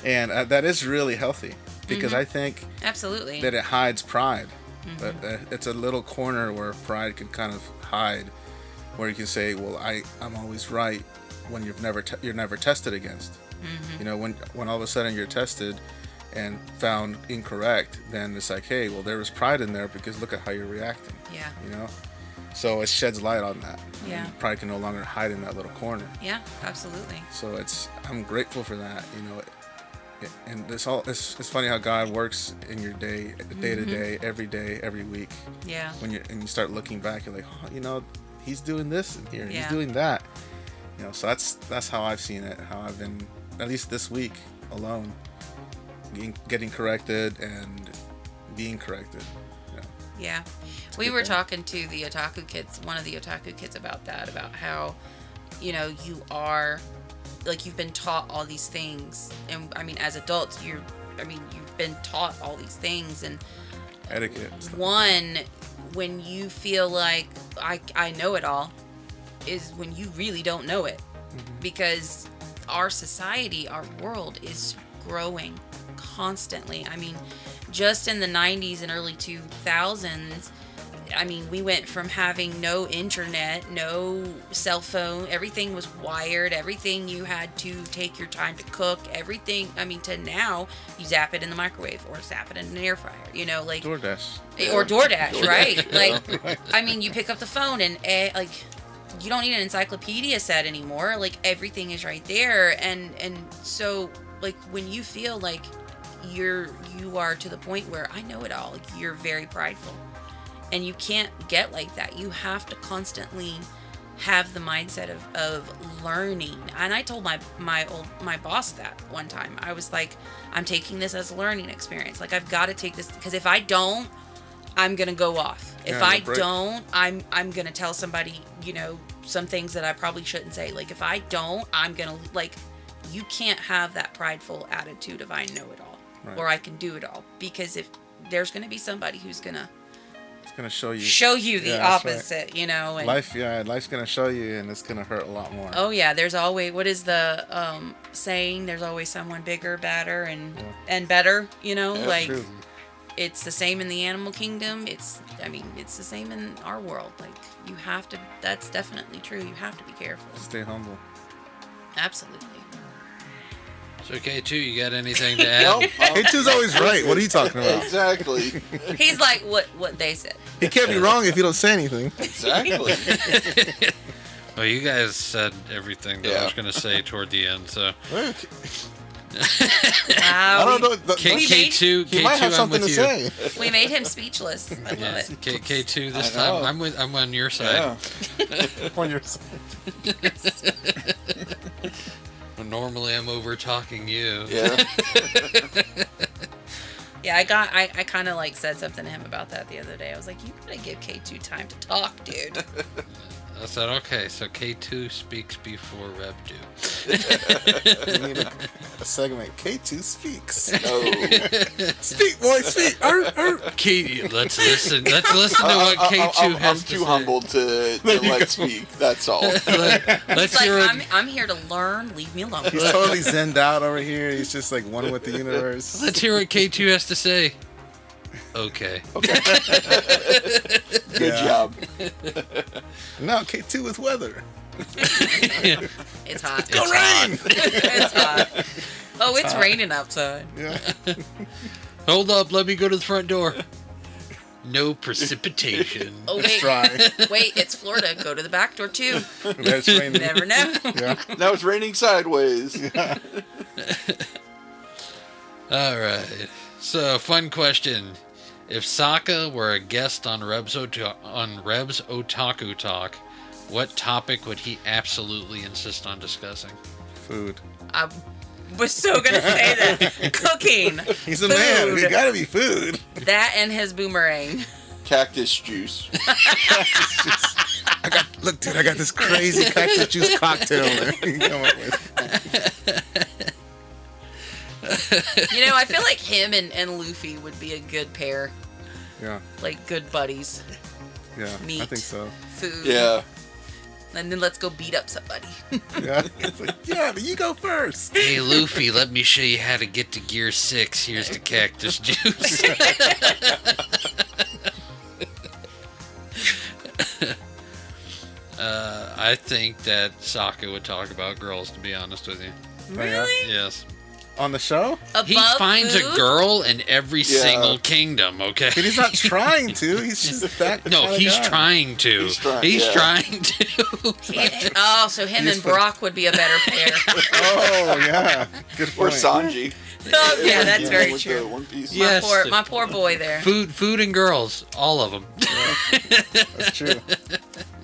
And that is really healthy because I think absolutely that it hides pride. But it's a little corner where pride can kind of hide, where you can say, well, I'm always right when you're never tested against. When all of a sudden you're tested and found incorrect, then it's like, hey, well, there was pride in there because look at how you're reacting. Yeah. So it sheds light on that. Yeah. Pride can no longer hide in that little corner. Yeah, absolutely. So I'm grateful for that. And it's funny how God works in your day to day, every week. Yeah. When you start looking back, you're like, oh, he's doing this in here, Yeah. he's doing that. So that's how I've seen it. How I've been, at least this week alone, getting corrected and being corrected. Yeah. We were talking to the Otaku kids, one of the Otaku kids, about how, you are, like, you've been taught all these things. And, I mean, as adults, you've been taught all these things. And etiquette. One, when you feel like I know it all, is when you really don't know it. Because our society, our world is growing constantly. I mean, just in the 90s and early 2000s, I mean, we went from having no internet, no cell phone, everything was wired, everything you had to take your time to cook, everything, to now, you zap it in the microwave or zap it in an air fryer, like... DoorDash. Or DoorDash, right? Like, you pick up the phone and, you don't need an encyclopedia set anymore. Like, everything is right there. And so, like, when you feel like you are to the point where I know it all, like, you're very prideful. And you can't get like that. You have to constantly have the mindset of learning. And I told my boss that one time. I was like, I'm taking this as a learning experience. Like, I've got to take this, because if I don't, I'm gonna go off. If I don't, I'm gonna tell somebody, some things that I probably shouldn't say. Like, if I don't, I'm gonna, like, you can't have that prideful attitude of I know it all, or I can do it all, because if there's gonna be somebody who's gonna show you the opposite, and life's gonna show you, and it's gonna hurt a lot more. Oh yeah, there's always, what is the saying? There's always someone bigger, badder, and better. Like, true. It's the same in the animal kingdom. It's the same in our world. Like, you have to. That's definitely true. You have to be careful. Stay humble. Absolutely. So K2, you got anything to add? No, K2's always right. What are you talking about? Exactly. He's like what they said. He can't be wrong if you don't say anything. Exactly. Well, you guys said everything that I was going to say toward the end, so. I don't know. K2, he might have something to say. We made him speechless. I love it. K2 this time. I'm on your side. Yeah. On your side. normally I'm over talking you. Yeah. Yeah, I kind of like said something to him about that the other day. I was like, you gotta give K2 time to talk, dude. I said, okay, so K2 speaks before Reb do. We need a segment. K2 speaks. No. Speak, boy, speak. Let's listen to what K2 has I'm to too say. humbled to let speak. That's all. Let's It's like, hear it. I'm here to learn. Leave me alone. He's totally zenned out over here. He's just like one with the universe. Let's hear what K2 has to say. Okay. Okay. Good job. Now K2 with weather. It's hot. It's hot. It's hot. Oh, it's raining outside. Yeah. Hold up, let me go to the front door. No precipitation. Oh, It's wait. dry. Wait, it's Florida. Go to the back door, too. It's raining. Never know. Yeah. Now it's raining sideways. All right. So, fun question. If Sokka were a guest on Reb's Otaku Talk, what topic would he absolutely insist on discussing? Food. I was so going to say that. Cooking. He's a man. Food. It gotta be food. That and his boomerang. Cactus juice. Look, dude, I got this crazy cactus juice cocktail that you can come up with. You know, I feel like him and Luffy would be a good pair. Yeah, Like, good buddies. yeah, I Meat. think so. Food. Yeah. And then let's go beat up somebody. Yeah, it's like, yeah, but you go first. Hey, Luffy, let me show you how to get to Gear 6. Here's the cactus juice. I think that Sokka would talk about girls, to be honest with you. Really? Yes. On the show? Above He finds food? a girl in every Yeah. single kingdom, okay? But he's not trying to. He's just that. No, kinda he's guy. trying to. He's trying, He's yeah. trying to. Oh, so him and Brock would be a better pair. Oh yeah, good Or point. Sanji. Oh, yeah, that's Yeah, very with true. the One Piece. Yeah. Yes. My poor boy there. Food and girls, all of them. That's true.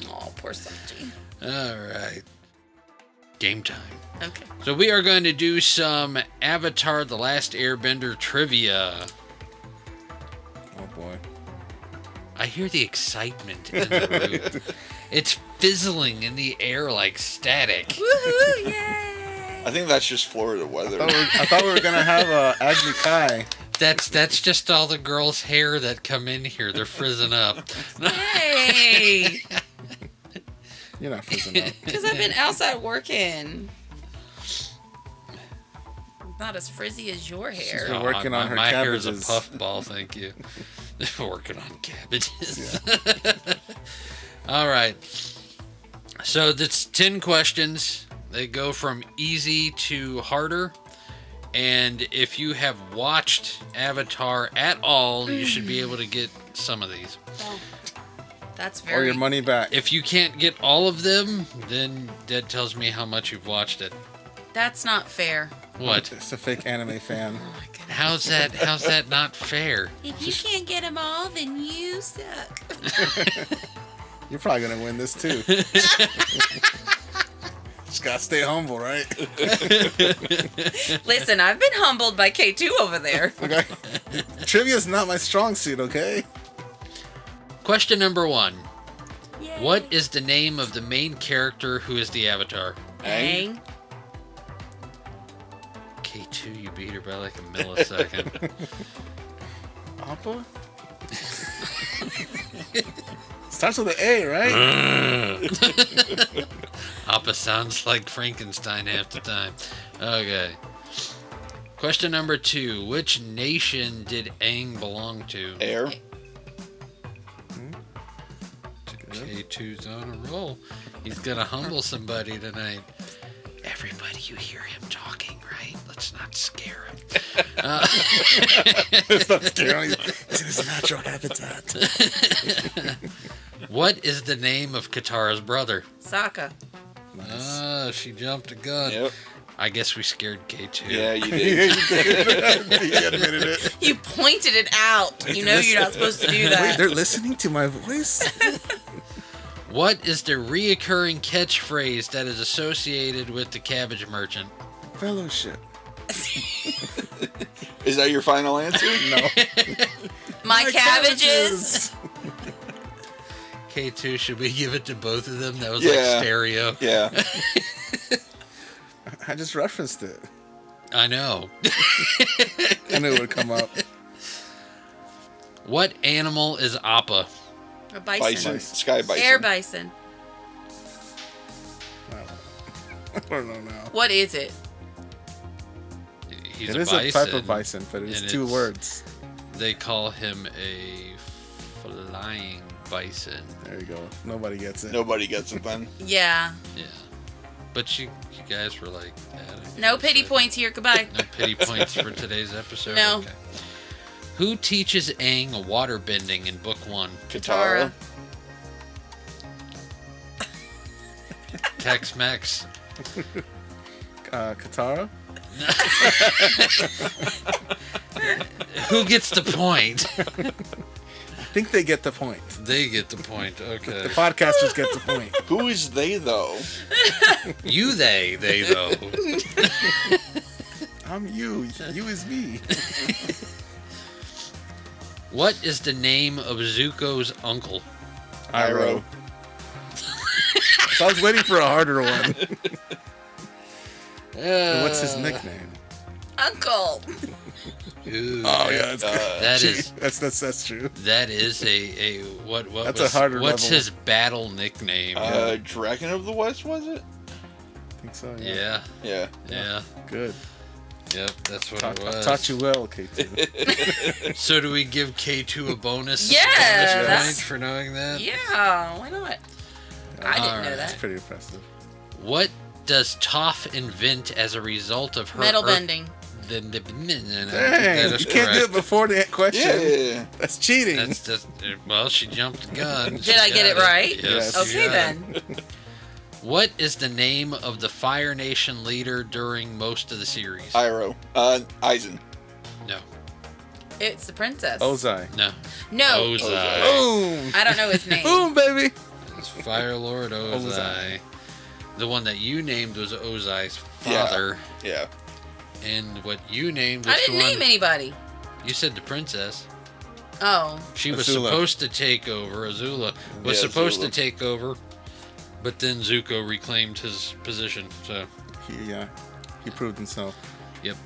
Oh, poor Sanji. All right. Game time. Okay. So we are going to do some Avatar: The Last Airbender trivia. Oh boy. I hear the excitement in the room. It's fizzling in the air like static. Woohoo! Yay! I think that's just Florida weather. I thought we were gonna have Agni Kai. That's just all the girls' hair that come in here. They're frizzing up. Hey! You're not fizzing up. Because I've been outside working. Not as frizzy as your hair. She's working on her my hair is a cabbages. puffball, thank you. Working on cabbages. All right. So that's 10 questions. They go from easy to harder. And if you have watched Avatar at all, you should be able to get some of these. Oh, that's Or very... your money back. If you can't get all of them, then that tells me how much you've watched it. That's not fair. What? It's a fake anime fan. Oh my goodness. How's that not fair? If you can't get them all, then you suck. You're probably gonna win this too. Just gotta stay humble, right? Listen, I've been humbled by K2 over there. Okay. Trivia's not my strong suit, okay? Question number 1. Yay. What is the name of the main character who is the Avatar? Aang. K2, you beat her by like a millisecond. Appa? Starts with an A, right? Appa sounds like Frankenstein half the time. Okay. Question number 2. Which nation did Aang belong to? Air. K2's on a roll. He's gonna humble somebody tonight. Everybody, you hear him talking, right? Let's not scare him. It's not scary. He's in his natural habitat. What is the name of Katara's brother? Sokka. Nice. Ah, she jumped a gun. Yep. I guess we scared K2. Yeah, you Yeah, did. you did. You admitted it. You pointed it out. You know you're not supposed to do Wait, that. they're listening to my voice? What is the reoccurring catchphrase that is associated with the cabbage merchant? Fellowship. Is that your final answer? No. My cabbages. K2, should we give it to both of them? That was Yeah. like stereo. Yeah. I just referenced it. I know. I knew it would come up. What animal is Appa? A bison. Bison. Sky bison. Air bison. I don't know now. What is it? He's It a is bison. a type of bison, but it's and 2 it's- words. They call him a flying bison. There you go. Nobody gets it. Nobody gets it then. Yeah. Yeah. But you guys were like, No pity points here. Goodbye. No pity points for today's episode? No. Okay. Who teaches Aang water bending in book 1? Katara. Techs-Mechs. Katara? Who gets the point? I think they get the point. They get the point. Okay. The podcasters get the point. Who is they though? They though. I'm you. You is me. What is the name of Zuko's uncle? Iroh. So I was waiting for a harder one. What's his nickname? Uncle. Ooh, Oh yeah, that is that's true. that is a what That's was, a harder what's level. his battle nickname? Dragon of the West, was it? I think so. yeah, Yeah. yeah, Good. yep, that's what Taught, it I was. taught you well, K2. So do we give K2 a bonus? Yeah, bonus that's- point for knowing that. Yeah. Why not? I didn't know Alright. That's that. pretty impressive. What does Toph invent as a result of her Metal Earth- bending. Dang, Dang, that is you can't do it correct. before the question. Yeah. That's cheating. That's just well, she jumped the gun. Did I get it right? Yes. Yes. you Okay got it. then. What is the name of the Fire Nation leader during most of the series? Iroh. Aizen. No, It's the princess. Ozai. no. No. Ozai. Boom. I don't know his name. Boom, baby. It's Fire Lord Ozai. Ozai. The one that you named was Ozai's father, Yeah. and what you named was I didn't the one name anybody. you said the princess. Oh. She was Azula. supposed to take over. Azula was Yeah, supposed Azula. to take over, but then Zuko reclaimed his position. So, He proved himself. yep.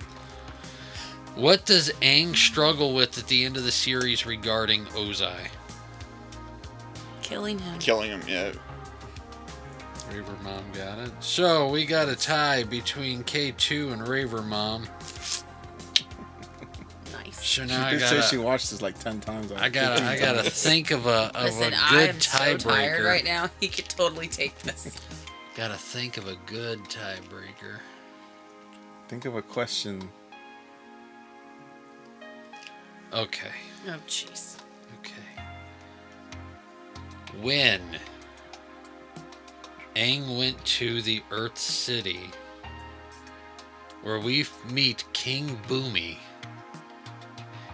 What does Aang struggle with at the end of the series regarding Ozai? Killing him. Killing him, yeah. Raver Mom got it. So we got a tie between K2 and Raver Mom. Nice. So She now I did say she gotta, watched this like 10 times. I gotta think of a Listen, good I'm so tired tiebreaker. right now. He could totally take this. Gotta think of a good tiebreaker. Think of a question. Okay. Oh, jeez. Okay. When Aang went to the Earth City, where we meet King Boomy,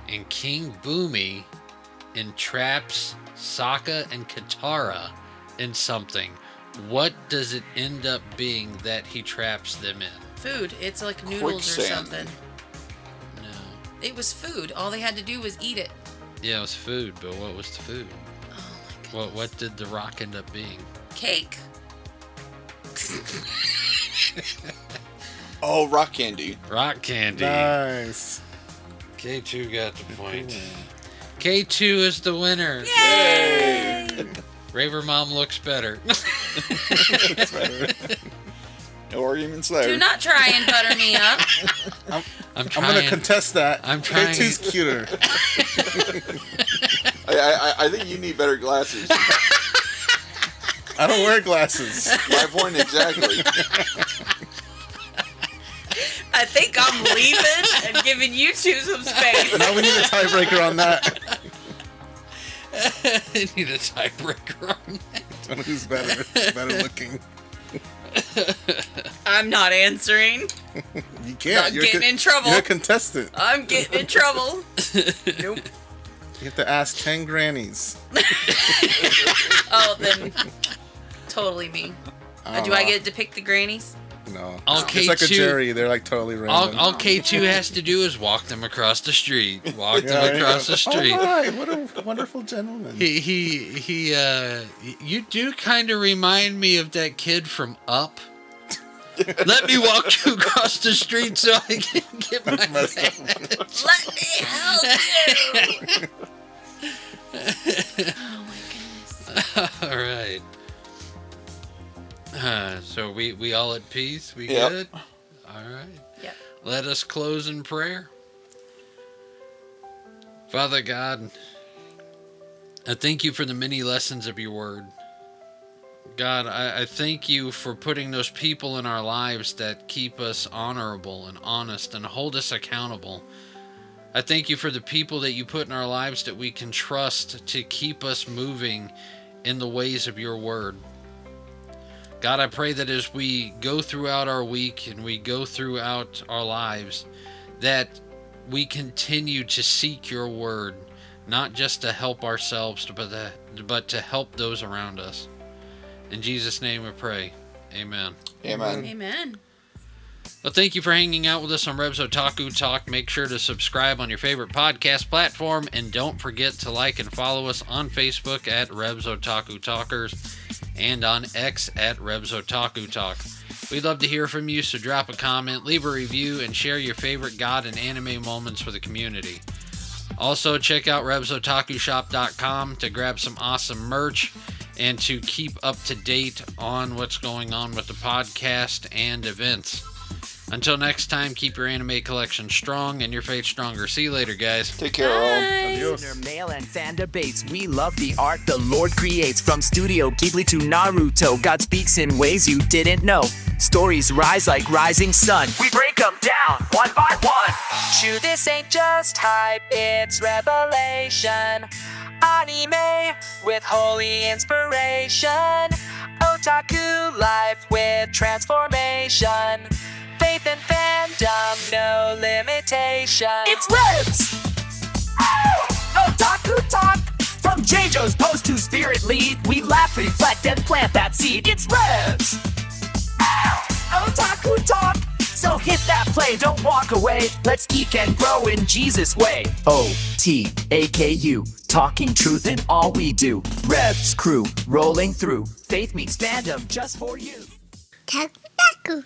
and King Boomy entraps Sokka and Katara in something. What does it end up being that he traps them in? Food. It's like noodles or Quicksand. something. No. It was food. All they had to do was eat it. Yeah, it was food, but what was the food? Oh my god. What did the rock end up being? Cake. Oh, rock candy. Rock candy. Nice. K2 got the point. K2 is the winner. Yay! Raver Mom looks better. That's better. No arguments there. Do not try and butter me up. I'm I'm trying. gonna contest that. I'm trying. K2's cuter. I think you need better glasses. I don't wear glasses. My point exactly. I think I'm leaving and giving you two some space. Now we need a tiebreaker on that. I need a tiebreaker on that. One who's better looking. I'm not answering. You can't. Not getting in trouble. You're a contestant. I'm getting in trouble. Nope. You have to ask 10 grannies. Oh, then totally me. Do I get to pick the grannies? No. All It's like a K2 jury. They're like totally random. all K2 has to do is walk them across the street. Walk them across the street. All right, what a wonderful gentleman. You do kind of remind me of that kid from Up. Let me walk you across the street so I can get my badge. Let me help you. Oh my goodness. All right. So we all at peace? We Yep. good? All right. Yep. Let us close in prayer. Father God, I thank you for the many lessons of your word. God, I thank you for putting those people in our lives that keep us honorable and honest and hold us accountable. I thank you for the people that you put in our lives that we can trust to keep us moving in the ways of your word. God, I pray that as we go throughout our week and we go throughout our lives, that we continue to seek your word, not just to help ourselves, but to help those around us. In Jesus' name we pray. Amen. Amen. Amen. Well, thank you for hanging out with us on Reb's Otaku Talk. Make sure to subscribe on your favorite podcast platform, and don't forget to like and follow us on Facebook at Reb's Otaku Talkers and on X at Reb's Otaku Talk. We'd love to hear from you, so drop a comment, leave a review, and share your favorite God and anime moments for the community. Also, check out RebsOtakuShop.com to grab some awesome merch and to keep up to date on what's going on with the podcast and events. Until next time, keep your anime collection strong and your faith stronger. See you later, guys. Take care, all. Adios. Listener mail and fan debates. We love the art the Lord creates. From Studio Ghibli to Naruto, God speaks in ways you didn't know. Stories rise like rising sun. We break them down one by one. Chew, this ain't just hype, it's revelation. Anime with holy inspiration. Otaku life with transformation. Faith and fandom, no limitation. It's Ribs! Otaku Talk! From JoJo's post to Spirit Lead, we laugh, reflect, and plant that seed. It's Ribs! Otaku Talk! So hit that play, don't walk away. Let's geek and grow in Jesus' way. O-T-A-K-U, talking truth in all we do. Revs crew, rolling through. Faith meets fandom just for you. Otaku.